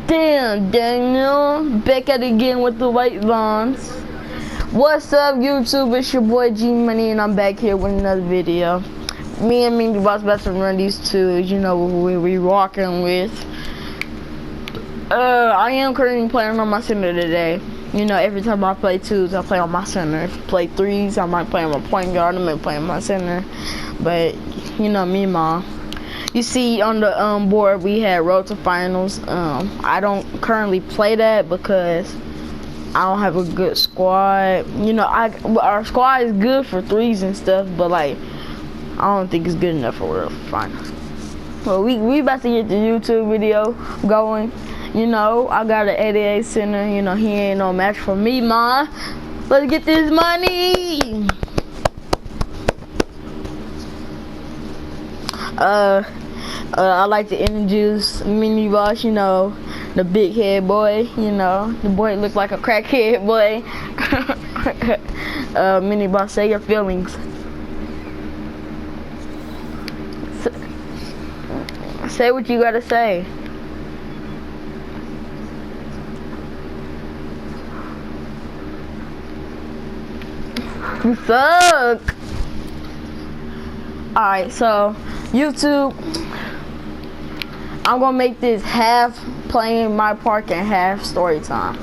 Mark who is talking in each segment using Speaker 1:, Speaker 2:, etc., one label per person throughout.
Speaker 1: Damn, Daniel, back at it again with the white vines. What's up, YouTube? It's your boy G Money, and I'm back here with another video. Me and Mindy Boss about to run these two. You know who we rocking with. I am currently playing on my center today. You know, every time I play twos, I play on my center. If I play threes, I might play on my point guard. I might play on my center. But you know me, Mom. You see on the board we had Road to Finals. I don't currently play that because I don't have a good squad. You know, our squad is good for threes and stuff, but like I don't think it's good enough for World Finals. Well, we about to get the YouTube video going. You know, I got an 88 center. You know, he ain't no match for me, ma. Let's get this money. I like to introduce Mindy Boss, you know, the big head boy, you know, the boy look like a crackhead boy. Mindy Boss, say your feelings. Say what you gotta say. You suck. Alright, so YouTube, I'm gonna make this half playing my part and half story time.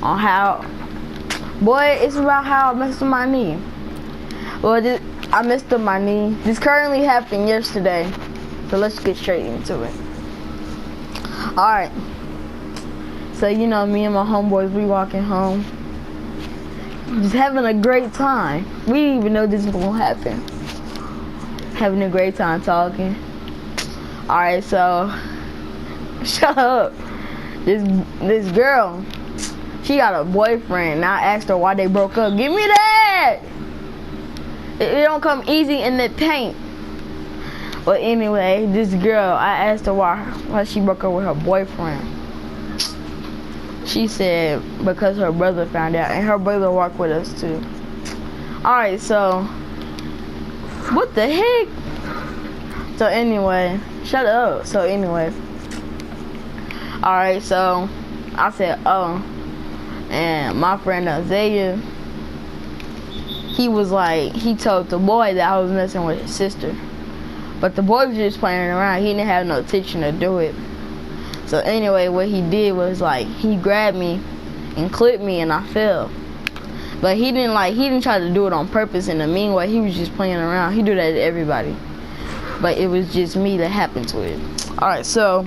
Speaker 1: On how, boy, it's about how I messed up my knee. Well, I messed up my knee. This currently happened yesterday, so let's get straight into it. Alright, so you know, me and my homeboys, we walking home. Just having a great time. We didn't even know this was gonna happen. Having a great time talking. Alright, so shut up. This girl, she got a boyfriend. Now I asked her why they broke up. Give me that! It don't come easy in the paint. But anyway, this girl, I asked her why she broke up with her boyfriend. She said because her brother found out, and her brother walked with us too. Alright, so what the heck? So anyway, shut up. So anyway, alright, so I said, oh, and my friend Isaiah, he was like, he told the boy that I was messing with his sister, but the boy was just playing around. He didn't have no intention to do it. So anyway, what he did was like he grabbed me and clipped me, and I fell. But he didn't try to do it on purpose in a mean way. He was just playing around. He do that to everybody. But it was just me that happened to it. Alright, so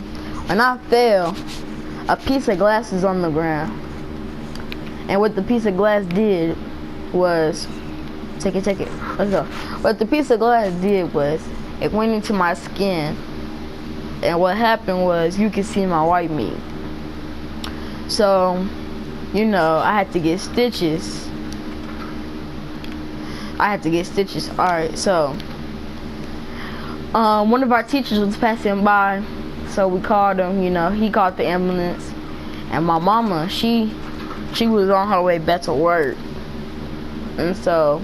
Speaker 1: when I fell, a piece of glass is on the ground. And what the piece of glass did was, take it, let's go. What the piece of glass did was, it went into my skin. And what happened was, you could see my white meat. So, you know, I had to get stitches. Alright, so one of our teachers was passing by, so we called him. You know, he called the ambulance, and my mama, she was on her way back to work, and so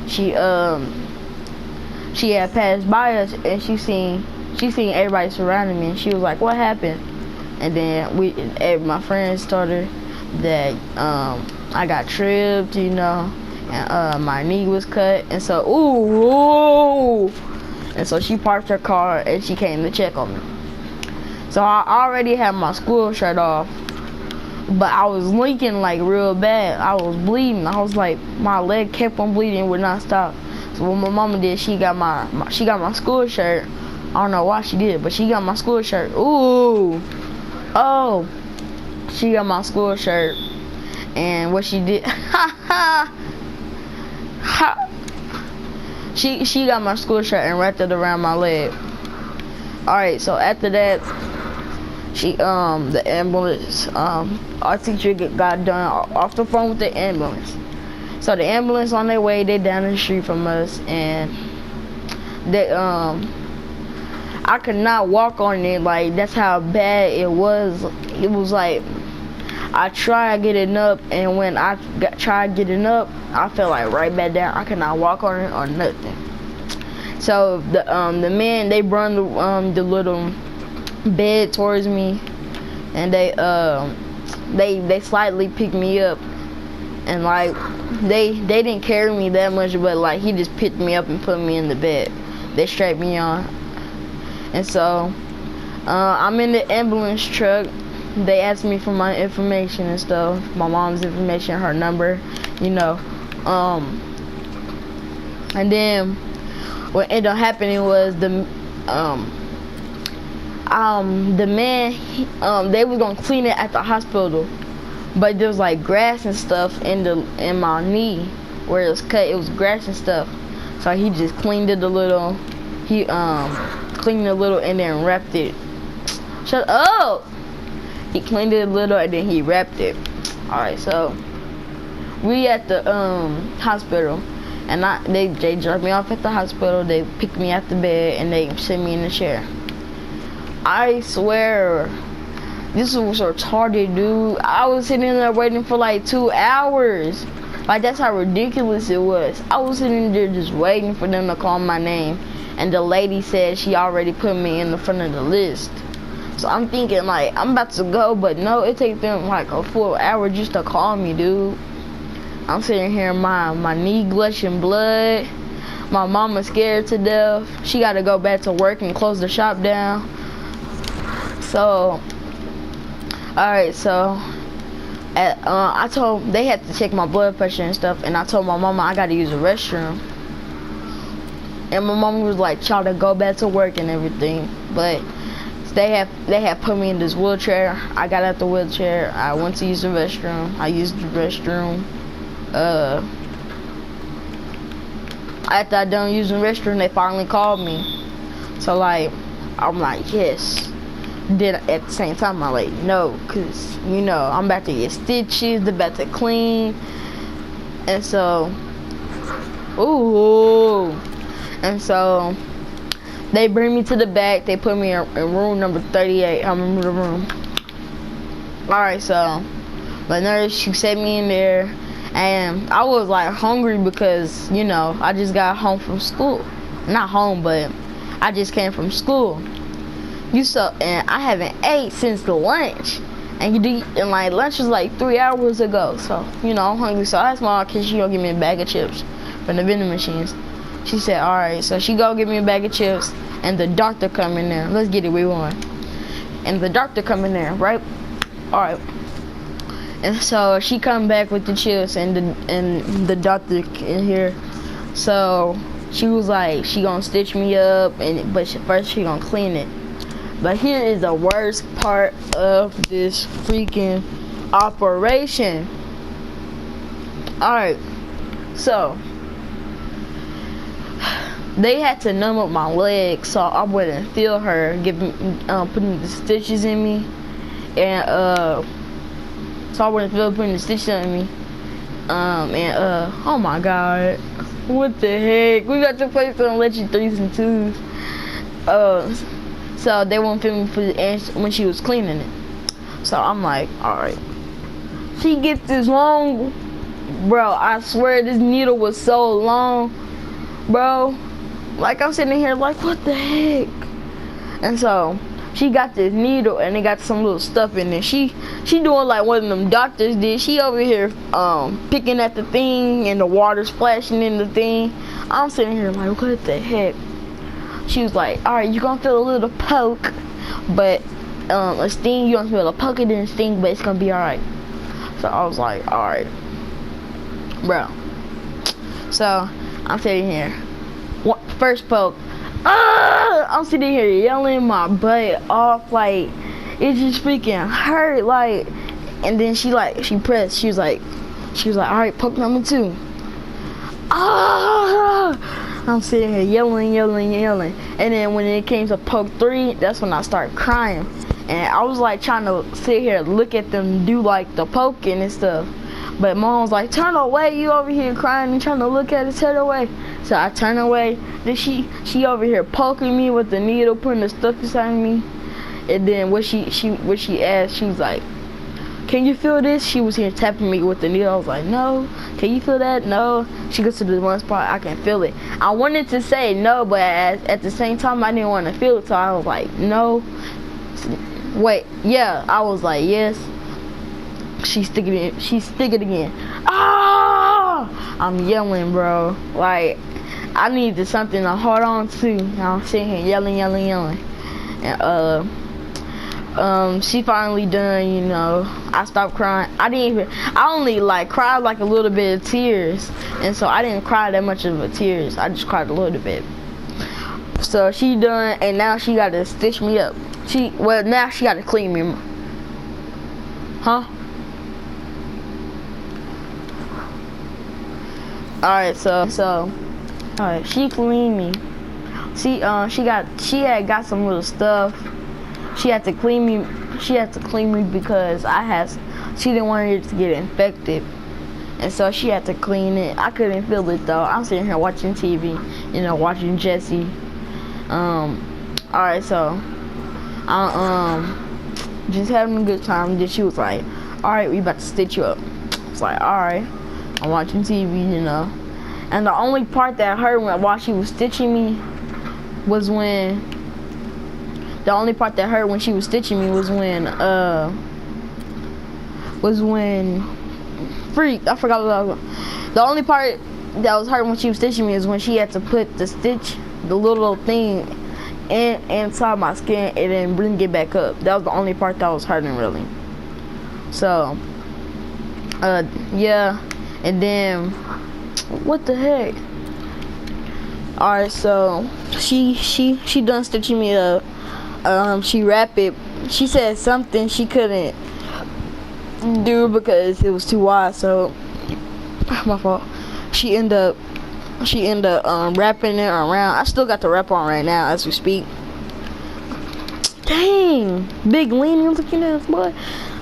Speaker 1: she had passed by us, and she seen everybody surrounding me, and she was like, what happened? And then my friends told her that I got tripped, you know, and my knee was cut, and so ooh, and so she parked her car and she came to check on me. So I already had my school shirt off, but I was leaking like real bad. I was bleeding. I was like, my leg kept on bleeding, would not stop. So what my mama did, she got my school shirt. I don't know why she did, but she got my school shirt. Ooh, oh, she got my school shirt, and what she did, she got my school shirt and wrapped it around my leg. Alright, so after that, the ambulance, our teacher got done off the phone with the ambulance. So the ambulance on their way, they down the street from us, and they I could not walk on it. Like, that's how bad it was. It was like, I tried getting up, and when I tried getting up, I fell like right back down. I could not walk on it or nothing. So the men, they brought the little bed towards me, and they slightly picked me up, and like they didn't carry me that much, but like he just picked me up and put me in the bed. They strapped me on, and so I'm in the ambulance truck. They asked me for my information and stuff, my mom's information, her number, you know. And then what ended up happening was the man, they was gonna clean it at the hospital, but there was like grass and stuff in my knee where it was cut. It was grass and stuff, so he just cleaned it a little. He cleaned it a little and then wrapped it. Shut up. He cleaned it a little and then he wrapped it. Alright, so we at the hospital, and they dropped me off at the hospital. They picked me at the bed and they sent me in the chair. I swear, this was retarded, dude. I was sitting there waiting for like 2 hours. Like, that's how ridiculous it was. I was sitting there just waiting for them to call my name, and the lady said she already put me in the front of the list. So I'm thinking like I'm about to go, but no, it takes them like a full hour just to call me, dude. I'm sitting here, my knee gushing blood. My mama scared to death. She got to go back to work and close the shop down. So, alright, so I told they had to check my blood pressure and stuff, and I told my mama I got to use the restroom. And my mama was like, try to go back to work and everything, but they had put me in this wheelchair. I got out the wheelchair. I went to use the restroom. I used the restroom. After I done using the restroom, they finally called me. So like, I'm like, yes. Then at the same time, I'm like, no, cause you know I'm about to get stitches. They're about to clean, and so, ooh, and so. They bring me to the back. They put me in room number 38. I remember the room. Alright, so the nurse, she set me in there, and I was like hungry because, you know, I just got home from school. Not home, but I just came from school. And I haven't ate since the lunch. And like lunch was like 3 hours ago. So, you know, I'm hungry. So I asked my kid, she gonna give me a bag of chips from the vending machines. She said, alright, so she go give me a bag of chips, and the doctor come in there. Let's get it, we won. And the doctor come in there, right? Alright. And so she come back with the chips and the doctor in here. So she was like, she gonna stitch me up, but first she gonna clean it. But here is the worst part of this freaking operation. Alright, so they had to numb up my legs so I wouldn't feel her putting the stitches in me, and so I wouldn't feel putting the stitches in me. Oh my god, what the heck? We got to play some Legend 3s and 2s. So they won't feel me when she was cleaning it. So I'm like, alright. She gets this long, bro. I swear this needle was so long, bro. Like, I'm sitting here like, what the heck? And so she got this needle and it got some little stuff in there. She doing like one of them doctors did. She over here picking at the thing and the water splashing in the thing. I'm sitting here like, what the heck? She was like, alright, you're gonna feel a little poke, but a sting, you're gonna feel a poke and then a sting, but it's gonna be alright. So I was like, alright, bro. So I'm sitting here. First poke, I'm sitting here yelling my butt off, like it just freaking hurt, like. And then she pressed. She was like, all right, poke number 2. I'm sitting here yelling, and then when it came to poke 3, that's when I started crying. And I was like trying to sit here, look at them do like the poking and stuff. But mom was like, turn away, you over here crying and trying to look at it, turn away. So I turned away. Then she over here poking me with the needle, putting the stuff inside me. And then what she asked, she was like, can you feel this? She was here tapping me with the needle. I was like, no. Can you feel that? No. She goes to the one spot, I can feel it. I wanted to say no, but at the same time, I didn't want to feel it. So I was like, no. Wait, yeah, I was like, yes. She's sticking it. She's sticking again. Ah! I'm yelling, bro. Like, I needed something to hold on to. I'm sitting here yelling. And she finally done. You know, I stopped crying. I only like cried like a little bit of tears, and so I didn't cry that much of a tears. I just cried a little bit. So she done, and now she got to stitch me up. Now she got to clean me. Huh? Alright, so alright, she cleaned me. She had got some little stuff. She had to clean me because she didn't want it to get infected. And so she had to clean it. I couldn't feel it though. I'm sitting here watching TV, you know, watching Jesse. Alright, so just having a good time. Then she was like, alright, we about to stitch you up. I was like, alright. I'm watching TV, you know. And the only part that hurt while she was stitching me was when she was stitching me was when freak, I forgot what I was. The only part that was hurting when she was stitching me is when she had to put the little thing inside my skin and then bring it back up. That was the only part that was hurting really. So yeah. And then, what the heck? Alright, so she done stitching me up. She wrapped it. She said something she couldn't do because it was too wide. So my fault. She ended up wrapping it around. I still got the wrap on right now as we speak. Dang, big leaning looking ass boy.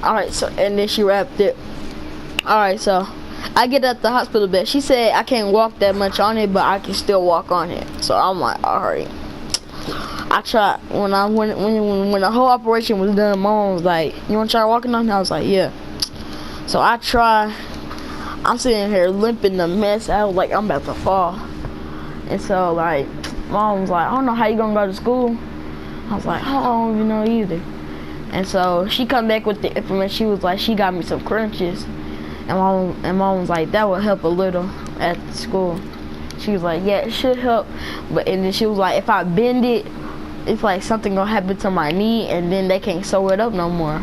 Speaker 1: Alright, so and then she wrapped it. Alright, so I get at the hospital bed. She said I can't walk that much on it, but I can still walk on it. So I'm like, alright. I tried when the whole operation was done. Mom was like, "You want to try walking on it?" I was like, "Yeah." So I tried. I'm sitting here limping the mess. I was like, I'm about to fall. And so like, Mom was like, "I don't know how you gonna go to school." I was like, "I don't even know either." And so she come back with the information. She was like, she got me some crunches. And mom was like, that would help a little at school. She was like, yeah, it should help. And then she was like, if I bend it, it's like something gonna happen to my knee and then they can't sew it up no more.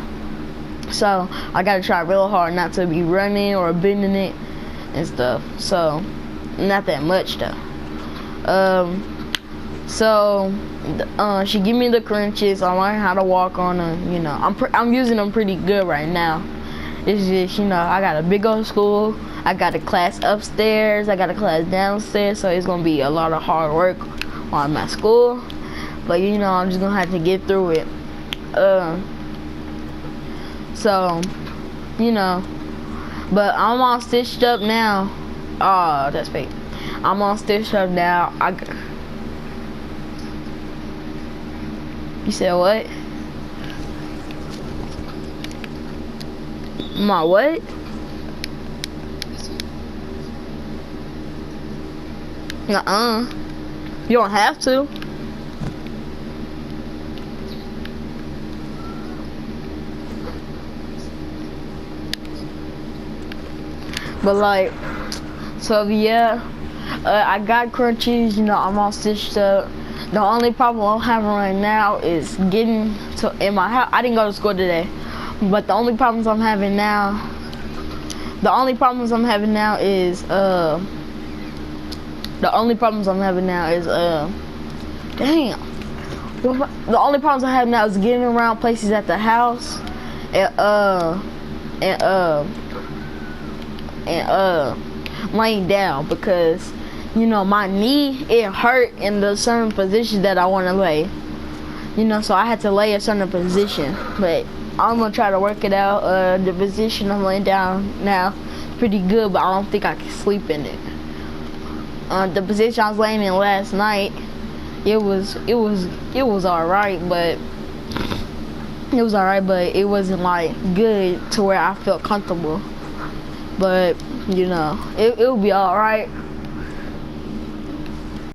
Speaker 1: So I gotta try real hard not to be running or bending it and stuff. So not that much though. So she give me the crunches. I learned how to walk on them. You know, I'm using them pretty good right now. It's just, you know, I got a big old school. I got a class upstairs. I got a class downstairs. So it's gonna be a lot of hard work while I'm at school. But you know, I'm just gonna have to get through it. So, you know, but I'm all stitched up now. Oh, that's fake. I'm all stitched up now. You said what? My what? Nuh-uh. You don't have to. But like, so yeah, I got crunches, you know, I'm all stitched up. The only problem I'm having right now is getting to in my house. I didn't go to school today, but the only problems I'm having now is damn. The only problems I have now is getting around places at the house and laying down, because you know my knee, it hurt in the certain position that I want to lay, you know, so I had to lay a certain position. But I'm gonna try to work it out. The position I'm laying down now pretty good, but I don't think I can sleep in it. The position I was laying in last night, it was alright, but it wasn't like good to where I felt comfortable. But you know, it'll be alright.